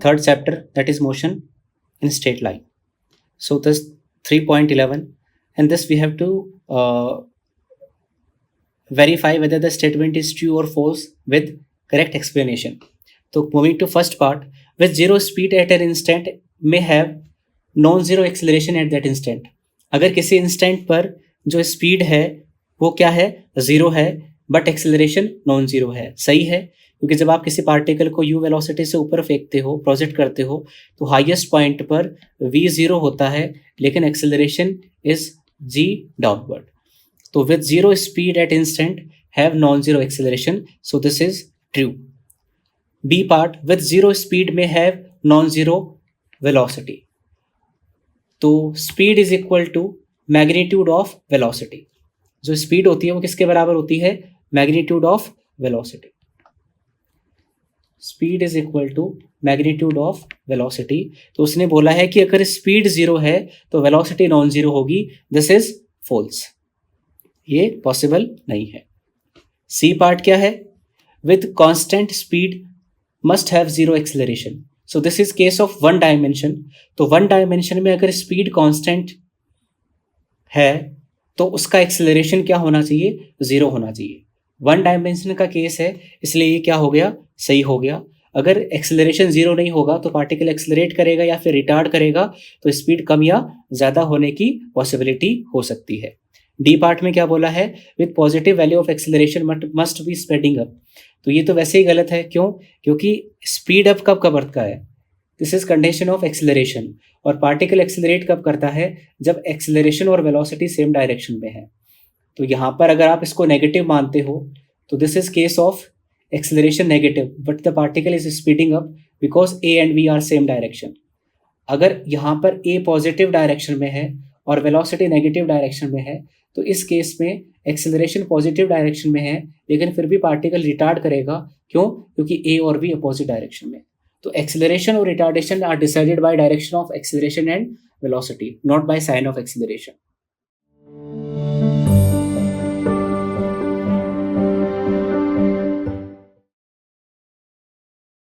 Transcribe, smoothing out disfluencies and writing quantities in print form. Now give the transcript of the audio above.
Third chapter, that is motion in straight line. So this 3.11, and this we have to verify whether the statement is true or false with correct explanation. So moving to first part, with zero speed at an instant may have non-zero acceleration at that instant. अगर किसी instant पर जो speed है वो क्या है, zero है, but acceleration non zero है. सही है, क्योंकि जब आप किसी पार्टिकल को u वेलोसिटी से ऊपर फेंकते हो, प्रोजेक्ट करते हो, तो हाईएस्ट पॉइंट पर v जीरो होता है, लेकिन एक्सेलरेशन इज g डाउनवर्ड. तो with zero speed at instant have non zero acceleration, so this is true. B part, with zero speed में हैव नॉन जीरो वेलोसिटी. तो speed is equal to magnitude of velocity. जो speed होती है वो किसके बराबर होती है, magnitude of velocity. Speed is equal to magnitude of velocity. तो उसने बोला है कि अगर स्पीड जीरो है तो वेलोसिटी नॉन जीरो होगी. दिस इज फॉल्स, ये पॉसिबल नहीं है. सी पार्ट क्या है, with constant speed must have zero acceleration. So this is case of one dimension. तो वन डायमेंशन में अगर स्पीड कांस्टेंट है तो उसका एक्सेलरेशन क्या होना चाहिए, जीरो होना चाहिए. वन डायमेंशन का केस है, इसलिए ये क्या हो गया, सही हो गया. अगर एक्सेलरेशन जीरो नहीं होगा तो पार्टिकल एक्सेलरेट करेगा या फिर रिटार्ड करेगा, तो स्पीड कम या ज़्यादा होने की पॉसिबिलिटी हो सकती है. डी पार्ट में क्या बोला है, with positive value of acceleration must be spreading up. तो ये तो वैसे ही गलत है. क्यों, क्योंकि स्पीड अप कब अर्थ का है, this is condition of acceleration. और पार्टिकल एक्सेलरेट कब करता है, जब एक्सेलरेशन और वेलोसिटी सेम डायरेक्शन में है. तो यहाँ पर अगर आप इसको नेगेटिव मानते हो तो this is case of acceleration negative, but the particle is speeding up because A and B are same direction. अगर यहाँ पर ए पॉजिटिव डायरेक्शन में है और वेलोसिटी नेगेटिव डायरेक्शन में है, तो इस केस में एक्सेलरेशन पॉजिटिव डायरेक्शन में है, लेकिन फिर भी पार्टिकल रिटार्ड करेगा. क्यों, क्योंकि ए और बी अपोजिट डायरेक्शन में. तो एक्सेलरेशन और retardation are decided by direction of acceleration and velocity, not by sign of acceleration.